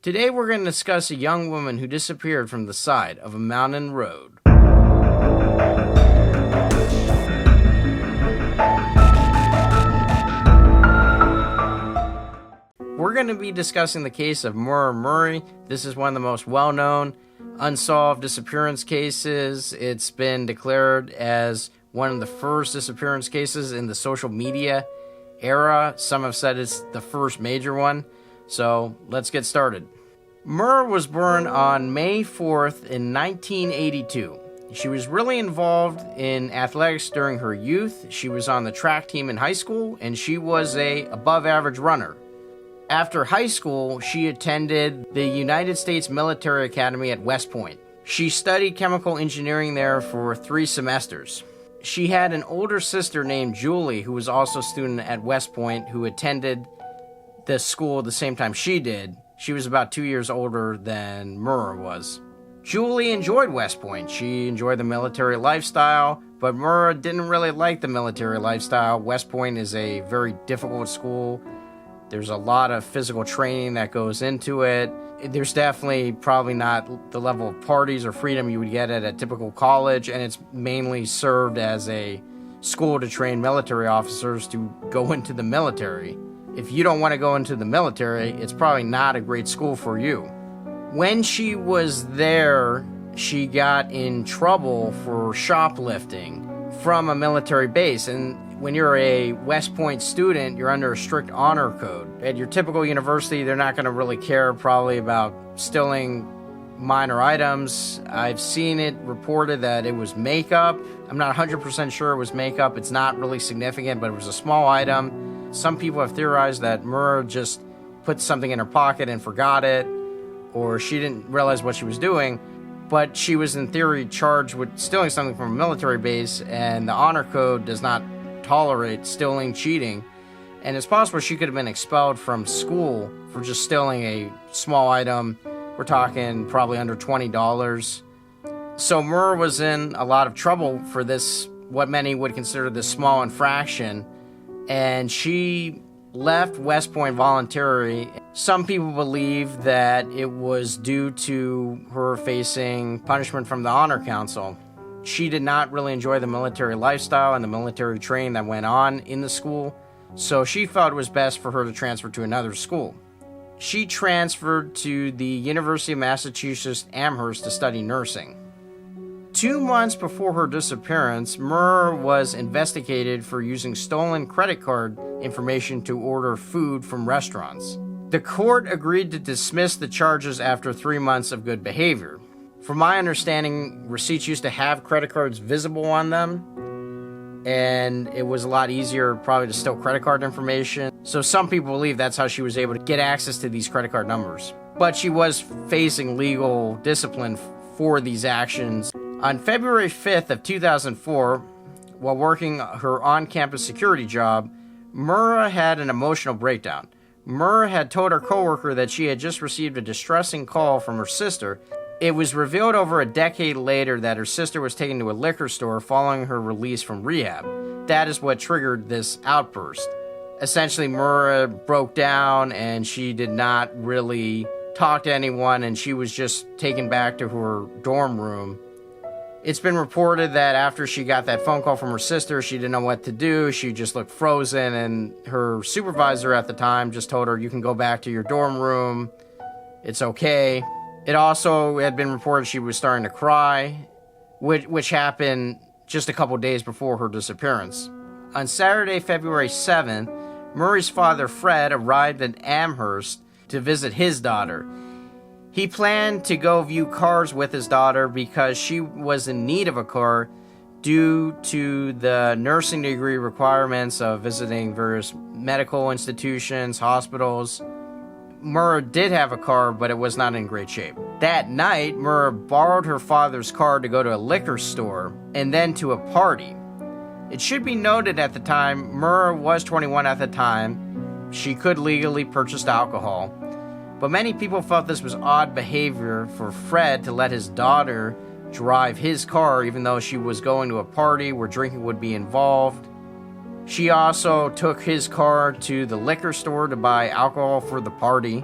Today we're going to discuss a young woman who disappeared from the side of a mountain road. We're going to be discussing the case of Maura Murray. This is one of the most well-known unsolved disappearance cases. It's been declared as one of the first disappearance cases in the social media era. Some have said it's the first major one. So let's get started. Maura was born on May 4th in 1982. She was really involved in athletics during her youth. She was on the track team in high school, and she was an above-average runner. After high school, she attended the United States Military Academy at West Point. She studied chemical engineering there for 3 semesters. She had an older sister named Julie, who was also a student at West Point, who attended the school at the same time she did. She was about 2 years older than Maura was. Julie enjoyed West Point. She enjoyed the military lifestyle, but Maura didn't really like the military lifestyle. West Point is a very difficult school. There's a lot of physical training that goes into it. There's definitely probably not the level of parties or freedom you would get at a typical college, and it's mainly served as a school to train military officers to go into the military. If you don't want to go into the military, it's probably not a great school for you. When she was there, she got in trouble for shoplifting from a military base, and when you're a West Point student, you're under a strict honor code. At your typical university, they're not going to really care probably about stealing minor items. I've seen it reported that it was makeup. I'm not 100% sure it was makeup. It's not really significant, but it was a small item. Some people have theorized that Maura just put something in her pocket and forgot it, or she didn't realize what she was doing. But she was in theory charged with stealing something from a military base, and the honor code does not tolerate stealing, cheating, and it's possible she could have been expelled from school for just stealing a small item. We're talking probably under $20. So Maura was in a lot of trouble for this, what many would consider this small infraction, and she left West Point voluntarily. Some people believe that it was due to her facing punishment from the Honor Council. She did not really enjoy the military lifestyle and the military training that went on in the school, so she felt it was best for her to transfer to another school. She transferred to the University of Massachusetts Amherst to study nursing. 2 months before her disappearance, Maura was investigated for using stolen credit card information to order food from restaurants. The court agreed to dismiss the charges after 3 months of good behavior. From my understanding, receipts used to have credit cards visible on them, and it was a lot easier probably to steal credit card information. So some people believe that's how she was able to get access to these credit card numbers. But she was facing legal discipline for these actions. On February 5th of 2004, while working her on-campus security job, Maura had an emotional breakdown. Maura had told her coworker that she had just received a distressing call from her sister. It was revealed over a decade later that her sister was taken to a liquor store following her release from rehab. That is what triggered this outburst. Essentially, Maura broke down and she did not really talk to anyone, and she was just taken back to her dorm room. It's been reported that after she got that phone call from her sister, she didn't know what to do. She just looked frozen, and her supervisor at the time just told her, "You can go back to your dorm room. It's okay." It also had been reported she was starting to cry, which happened just a couple days before her disappearance. On Saturday, February 7th, Murray's father, Fred, arrived at Amherst to visit his daughter. He planned to go view cars with his daughter because she was in need of a car due to the nursing degree requirements of visiting various medical institutions, hospitals. Maura did have a car, but it was not in great shape. That night, Maura borrowed her father's car to go to a liquor store and then to a party. It should be noted at the time, Maura was 21 at the time. She could legally purchase alcohol. But many people felt this was odd behavior for Fred to let his daughter drive his car even though she was going to a party where drinking would be involved. She also took his car to the liquor store to buy alcohol for the party.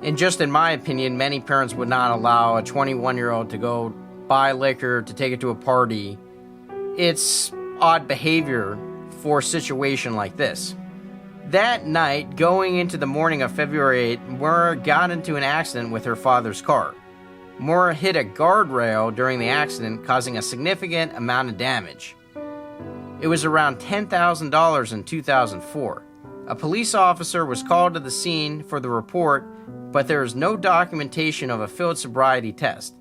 And just in my opinion, many parents would not allow a 21-year-old to go buy liquor to take it to a party. It's odd behavior for a situation like this. That night, going into the morning of February 8th, Maura got into an accident with her father's car. Maura hit a guardrail during the accident, causing a significant amount of damage. It was around $10,000 in 2004. A police officer was called to the scene for the report, but there is no documentation of a field sobriety test.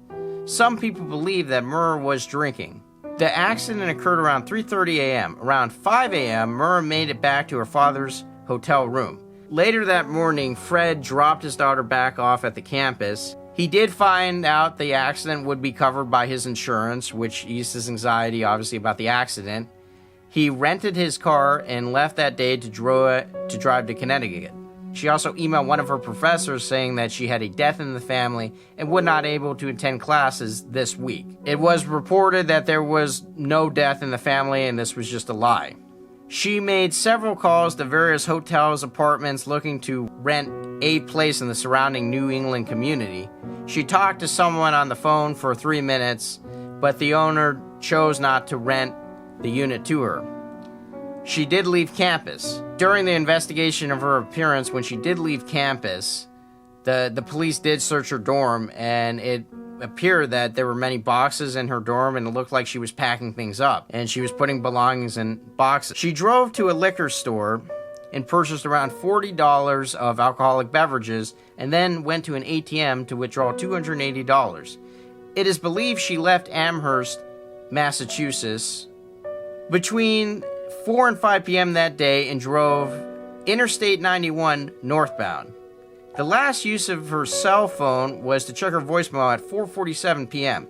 Some people believe that Maura was drinking. The accident occurred around 3:30 a.m. Around 5 a.m., Maura made it back to her father's hotel room. Later that morning, Fred dropped his daughter back off at the campus. He did find out the accident would be covered by his insurance, which eased his anxiety, obviously, about the accident. He rented his car and left that day to drive to Connecticut. She also emailed one of her professors saying that she had a death in the family and would not able to attend classes this week. It was reported that there was no death in the family and this was just a lie. She made several calls to various hotels, apartments looking to rent a place in the surrounding New England community. She talked to someone on the phone for 3 minutes, but the owner chose not to rent the unit to her. She did leave campus. During the investigation of her appearance, when she did leave campus, the police did search her dorm, and it appeared that there were many boxes in her dorm, and it looked like she was packing things up, and she was putting belongings in boxes. She drove to a liquor store and purchased around $40 of alcoholic beverages, and then went to an ATM to withdraw $280. It is believed she left Amherst, Massachusetts, between 4 and 5 p.m. that day and drove Interstate 91 northbound. The last use of her cell phone was to check her voicemail at 4:47 p.m.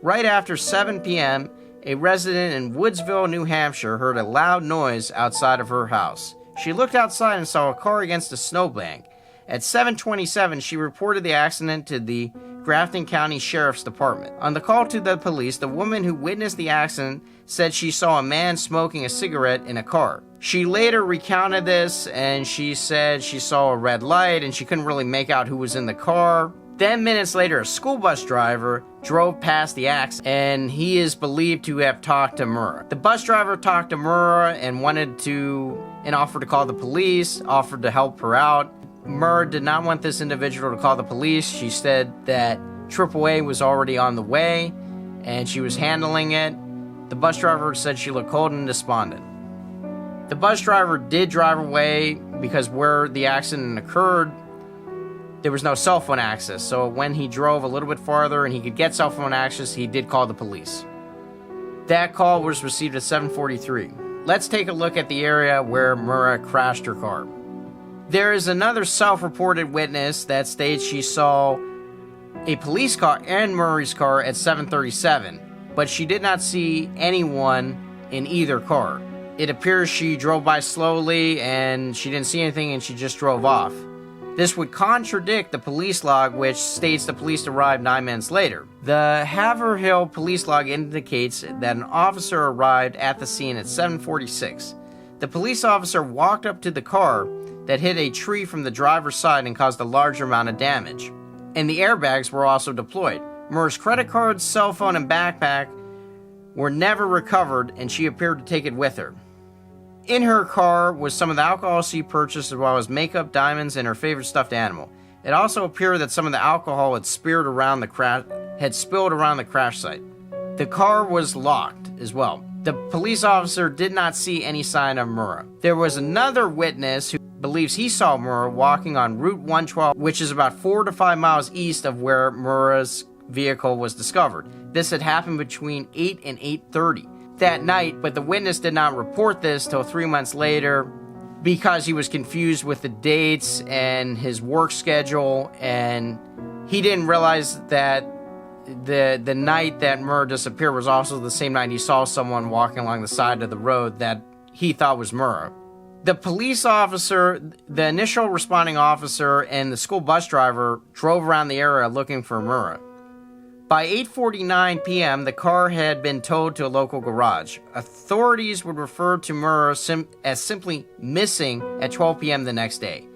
Right after 7 p.m., a resident in Woodsville, New Hampshire, heard a loud noise outside of her house. She looked outside and saw a car against a snowbank. At 7:27, she reported the accident to the Grafton County Sheriff's Department. On the call to the police, the woman who witnessed the accident said she saw a man smoking a cigarette in a car. She later recounted this, and she said she saw a red light and she couldn't really make out who was in the car. Then minutes later, a school bus driver drove past the accident, and he is believed to have talked to Maura. The bus driver talked to Maura and offered to call the police, offered to help her out. Maura did not want this individual to call the police. She said that AAA was already on the way, and she was handling it. The bus driver said she looked cold and despondent. The bus driver did drive away because where the accident occurred, there was no cell phone access. So when he drove a little bit farther and he could get cell phone access, he did call the police. That call was received at 7:43. Let's take a look at the area where Maura crashed her car. There is another self-reported witness that states she saw a police car and Murray's car at 7:37, but she did not see anyone in either car. It appears she drove by slowly and she didn't see anything and she just drove off. This would contradict the police log, which states the police arrived 9 minutes later. The Haverhill police log indicates that an officer arrived at the scene at 7:46. The police officer walked up to the car that hit a tree from the driver's side and caused a large amount of damage. And the airbags were also deployed. Maura's credit card, cell phone, and backpack were never recovered, and she appeared to take it with her. In her car was some of the alcohol she purchased, as well as makeup, diamonds, and her favorite stuffed animal. It also appeared that some of the alcohol had spilled around the crash site. The car was locked as well. The police officer did not see any sign of Maura. There was another witness who believes he saw Maura walking on Route 112, which is about 4 to 5 miles east of where Maura's vehicle was discovered. This had happened between 8 and 8:30 that night, but the witness did not report this till 3 months later because he was confused with the dates and his work schedule, and he didn't realize that the night that Maura disappeared was also the same night he saw someone walking along the side of the road that he thought was Maura. The police officer, the initial responding officer, and the school bus driver drove around the area looking for Maura. By 8:49 p.m., the car had been towed to a local garage. Authorities would refer to Maura as simply missing at 12 p.m. the next day.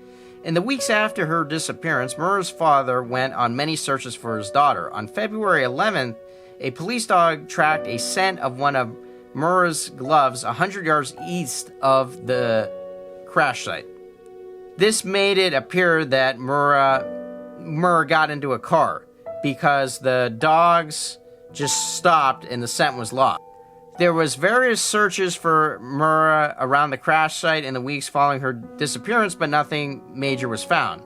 In the weeks after her disappearance, Maura's father went on many searches for his daughter. On February 11th, a police dog tracked a scent of one of Maura's gloves 100 yards east of the crash site. This made it appear that Maura got into a car because the dogs just stopped and the scent was lost. There was various searches for Maura around the crash site in the weeks following her disappearance, but nothing major was found.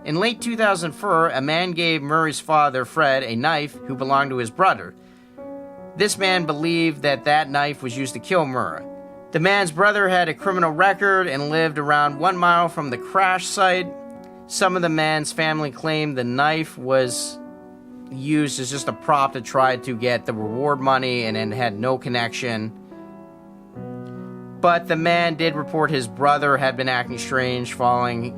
In late 2004, a man gave Murray's father, Fred, a knife who belonged to his brother. This man believed that that knife was used to kill Maura. The man's brother had a criminal record and lived around 1 mile from the crash site. Some of the man's family claimed the knife was used as just a prop to try to get the reward money and had no connection. But the man did report his brother had been acting strange following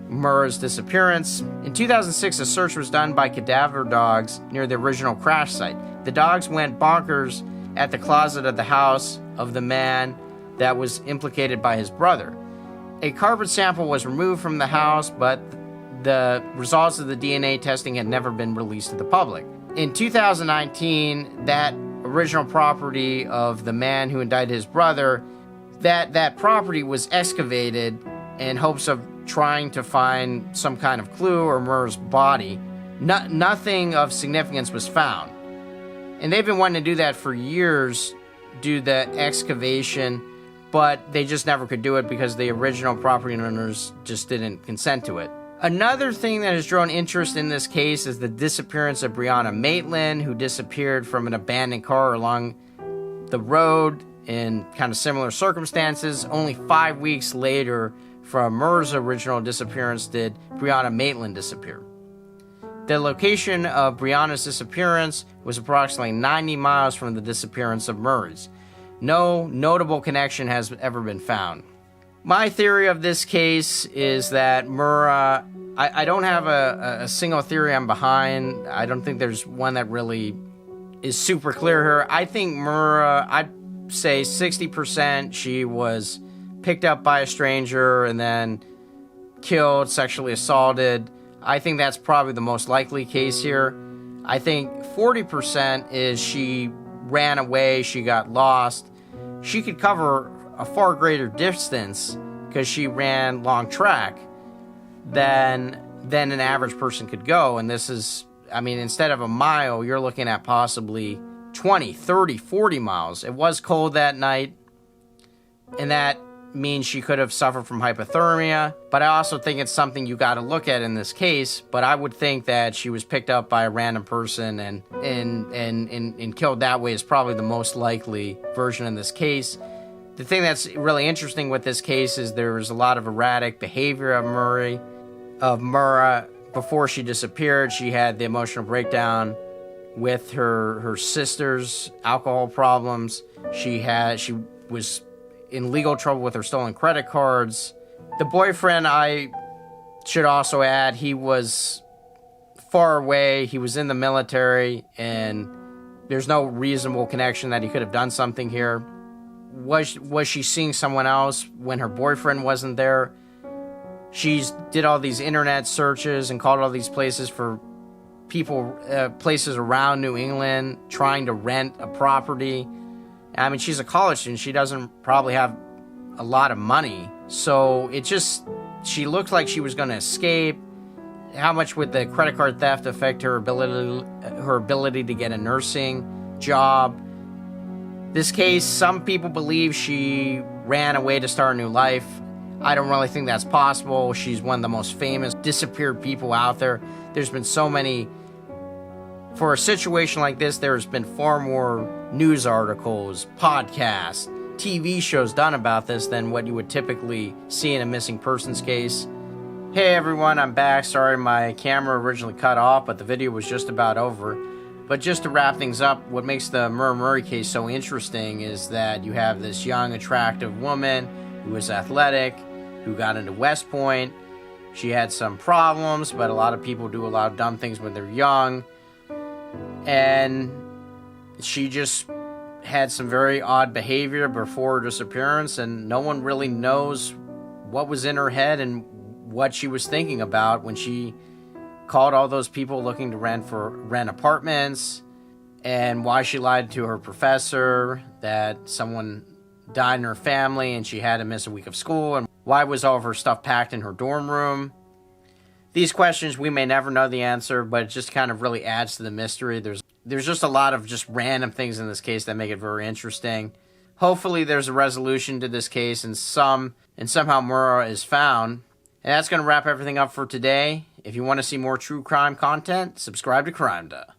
Maura's disappearance. In 2006, a search was done by cadaver dogs near the original crash site. The dogs went bonkers at the closet of the house of the man that was implicated by his brother. A carpet sample was removed from the house, but the results of the DNA testing had never been released to the public. In 2019, that original property of the man who indicted his brother, that property was excavated in hopes of trying to find some kind of clue or Maura's body. Nothing of significance was found. And they've been wanting to do that for years, do the excavation, but they just never could do it because the original property owners just didn't consent to it. Another thing that has drawn interest in this case is the disappearance of Brianna Maitland, who disappeared from an abandoned car along the road in kind of similar circumstances. Only 5 weeks later from Maura's original disappearance did Brianna Maitland disappear. The location of Brianna's disappearance was approximately 90 miles from the disappearance of Murray's. No notable connection has ever been found. My theory of this case is that Maura, I don't have a single theory I'm behind. I don't think there's one that really is super clear here. I think Maura, I'd say 60% she was picked up by a stranger and then killed, sexually assaulted. I think that's probably the most likely case here. I think 40% is she ran away, she got lost. She could cover a far greater distance because she ran long track than an average person could go. And this is, I mean, instead of a mile, you're looking at possibly 20, 30, 40 miles. It was cold that night, and that means she could have suffered from hypothermia. But I also think it's something you got to look at in this case. But I would think that she was picked up by a random person and killed that way is probably the most likely version in this case. The thing that's really interesting with this case is there was a lot of erratic behavior of Maura. Before she disappeared, she had the emotional breakdown with her sister's alcohol problems. She was in legal trouble with her stolen credit cards. The boyfriend, I should also add, he was far away. He was in the military, and there's no reasonable connection that he could have done something here. Was she seeing someone else when her boyfriend wasn't there? She did all these internet searches and called all these places for people, places around New England, trying to rent a property. I mean, she's a college student. She doesn't probably have a lot of money. So she looked like she was going to escape. How much would the credit card theft affect her ability to get a nursing job? This case, some people believe she ran away to start a new life. I don't really think that's possible. She's one of the most famous disappeared people out there. There's been so many. For a situation like this, there's been far more news articles, podcasts, TV shows done about this than what you would typically see in a missing persons case. Hey everyone, I'm back. Sorry my camera originally cut off, but the video was just about over. But just to wrap things up, what makes the Maura Murray case so interesting is that you have this young, attractive woman who was athletic, who got into West Point. She had some problems, but a lot of people do a lot of dumb things when they're young. And she just had some very odd behavior before her disappearance, and no one really knows what was in her head and what she was thinking about when she called all those people looking to rent apartments, and why she lied to her professor that someone died in her family and she had to miss a week of school, and why was all of her stuff packed in her dorm room. These questions, we may never know the answer, but it just kind of really adds to the mystery. There's just a lot of just random things in this case that make it very interesting. Hopefully there's a resolution to this case and somehow Maura is found. And that's going to wrap everything up for today. If you want to see more true crime content, subscribe to CrimeDuh.